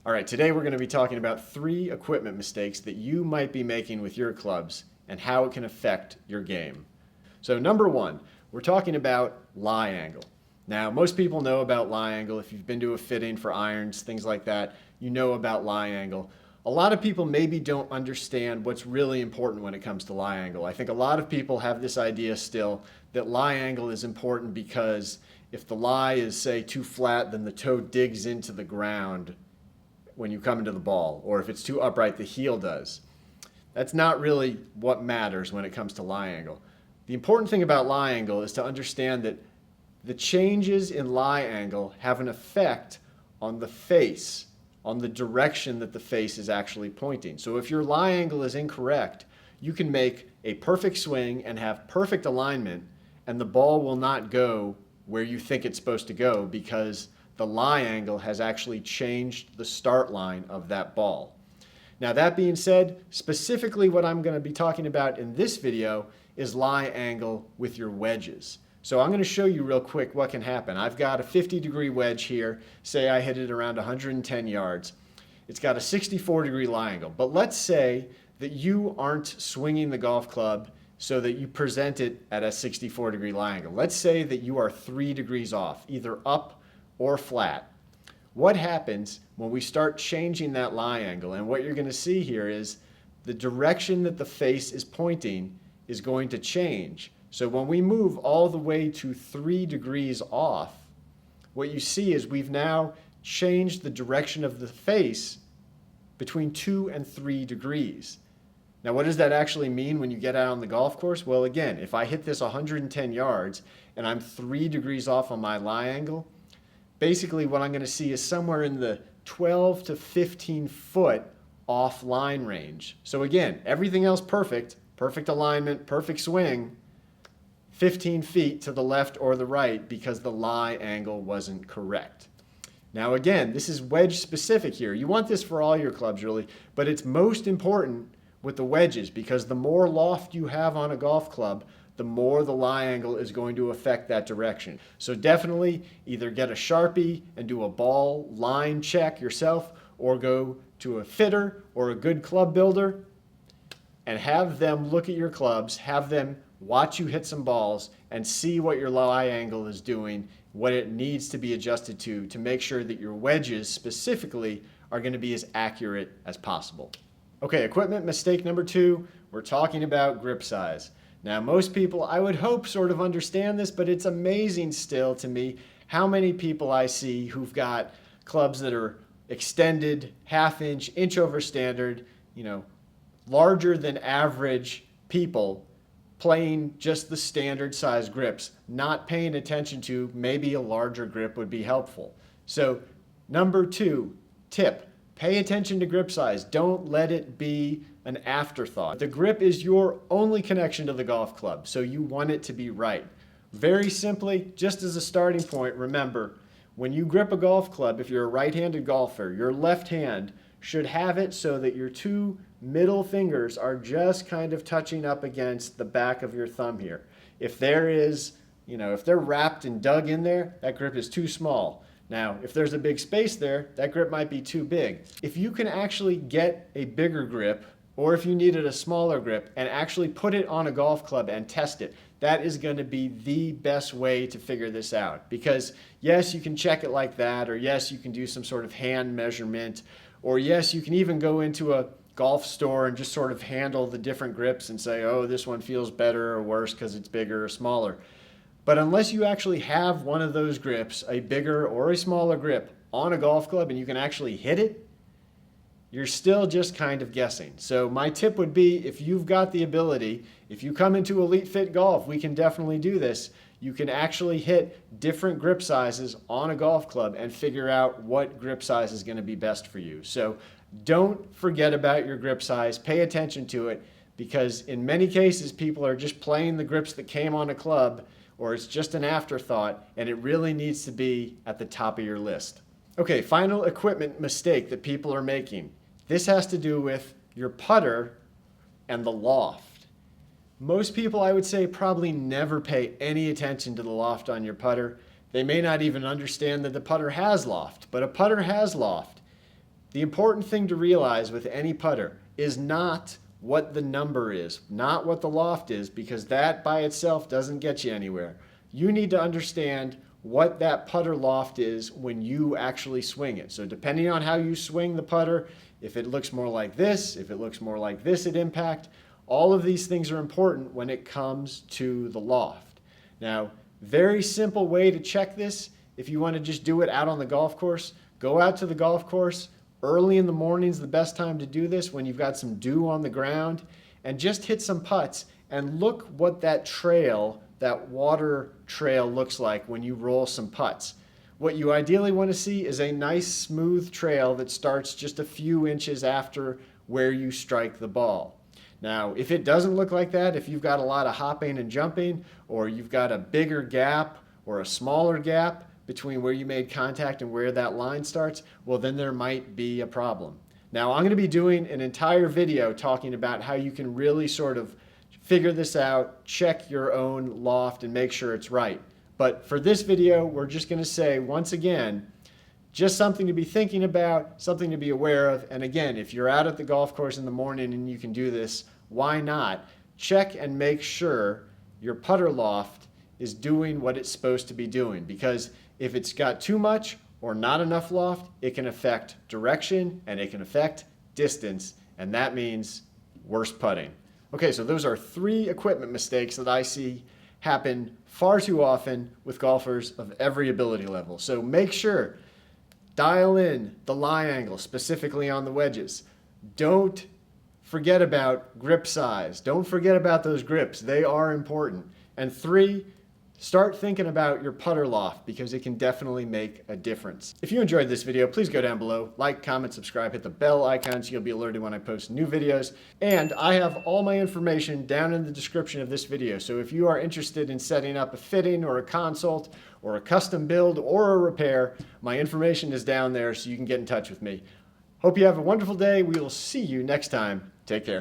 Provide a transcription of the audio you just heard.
All right, today we're going to be talking about 3 equipment mistakes that you might be making with your clubs and how it can affect your game. So number 1, we're talking about lie angle. Now, most people know about lie angle. If you've been to a fitting for irons, things like that, you know about lie angle. A lot of people maybe don't understand what's really important when it comes to lie angle. I think a lot of people have this idea still that lie angle is important because if the lie is, say, too flat, then the toe digs into the ground when you come into the ball, or if it's too upright, the heel does. That's not really what matters when it comes to lie angle. The important thing about lie angle is to understand that the changes in lie angle have an effect on the face, on the direction that the face is actually pointing. So if your lie angle is incorrect, you can make a perfect swing and have perfect alignment, and the ball will not go where you think it's supposed to go because the lie angle has actually changed the start line of that ball. Now, that being said, specifically what I'm going to be talking about in this video is lie angle with your wedges. So I'm going to show you real quick what can happen. I've got a 50-degree wedge here. Say I hit it around 110 yards. It's got a 64-degree lie angle. But let's say that you aren't swinging the golf club so that you present it at a 64-degree lie angle. Let's say that you are 3 degrees off, either up or flat. What happens when we start changing that lie angle? And what you're going to see here is the direction that the face is pointing is going to change. So when we move all the way to 3 degrees off, what you see is we've now changed the direction of the face between 2 and 3 degrees. Now, what does that actually mean when you get out on the golf course? Well, again, if I hit this 110 yards and I'm 3 degrees off on my lie angle, basically what I'm going to see is somewhere in the 12 to 15 foot off line range. So again, everything else perfect, perfect alignment, perfect swing, 15 feet to the left or the right because the lie angle wasn't correct. Now again, this is wedge specific here. You want this for all your clubs really, but it's most important with the wedges because the more loft you have on a golf club, the more the lie angle is going to affect that direction. So definitely either get a Sharpie and do a ball line check yourself or go to a fitter or a good club builder and have them look at your clubs, have them watch you hit some balls and see what your lie angle is doing, what it needs to be adjusted to make sure that your wedges specifically are going to be as accurate as possible. Okay, equipment mistake number 2, we're talking about grip size. Now, most people, I would hope, sort of understand this, but it's amazing still to me how many people I see who've got clubs that are extended, half-inch, inch over standard, larger than average people playing just the standard size grips, not paying attention to maybe a larger grip would be helpful. So, number 2, tip. Pay attention to grip size. Don't let it be an afterthought. The grip is your only connection to the golf club, so you want it to be right. Very simply, just as a starting point, remember, when you grip a golf club, if you're a right-handed golfer, your left hand should have it so that your 2 middle fingers are just kind of touching up against the back of your thumb here. If if they're wrapped and dug in there, that grip is too small. Now, if there's a big space there, that grip might be too big. If you can actually get a bigger grip, or if you needed a smaller grip, and actually put it on a golf club and test it, that is going to be the best way to figure this out. Because yes, you can check it like that, or yes, you can do some sort of hand measurement, or yes, you can even go into a golf store and just sort of handle the different grips and say, oh, this one feels better or worse because it's bigger or smaller. But unless you actually have one of those grips, a bigger or a smaller grip, on a golf club and you can actually hit it, you're still just kind of guessing. So my tip would be, if you've got the ability, if you come into Elite Fit Golf, we can definitely do this. You can actually hit different grip sizes on a golf club and figure out what grip size is going to be best for you. So don't forget about your grip size. Pay attention to it, because in many cases, people are just playing the grips that came on a club, or it's just an afterthought, and it really needs to be at the top of your list. Okay, final equipment mistake that people are making. This has to do with your putter and the loft. Most people, I would say, probably never pay any attention to the loft on your putter. They may not even understand that the putter has loft, but a putter has loft. The important thing to realize with any putter is not what the number is, not what the loft is, because that by itself doesn't get you anywhere. You need to understand what that putter loft is when you actually swing it. So depending on how you swing the putter, if it looks more like this, if it looks more like this at impact, all of these things are important when it comes to the loft. Now, very simple way to check this, if you want to just do it out on the golf course, go out to the golf course. Early in the morning is the best time to do this when you've got some dew on the ground, and just hit some putts and look what that trail, that water trail looks like when you roll some putts. What you ideally want to see is a nice smooth trail that starts just a few inches after where you strike the ball. Now, if it doesn't look like that, if you've got a lot of hopping and jumping, or you've got a bigger gap or a smaller gap between where you made contact and where that line starts, well, then there might be a problem. Now, I'm going to be doing an entire video talking about how you can really sort of figure this out, check your own loft, and make sure it's right. But for this video, we're just going to say, once again, just something to be thinking about, something to be aware of. And again, if you're out at the golf course in the morning and you can do this, why not? Check and make sure your putter loft is doing what it's supposed to be doing, because if it's got too much or not enough loft, it can affect direction and it can affect distance, and that means worse putting. Okay, so those are 3 equipment mistakes that I see happen far too often with golfers of every ability level. So make sure, dial in the lie angle, specifically on the wedges. Don't forget about grip size. Don't forget about those grips. They are important. And 3, start thinking about your putter loft, because it can definitely make a difference. If you enjoyed this video, please go down below, like, comment, subscribe, hit the bell icon so you'll be alerted when I post new videos. And I have all my information down in the description of this video. So if you are interested in setting up a fitting or a consult or a custom build or a repair, my information is down there so you can get in touch with me. Hope you have a wonderful day. We will see you next time. Take care.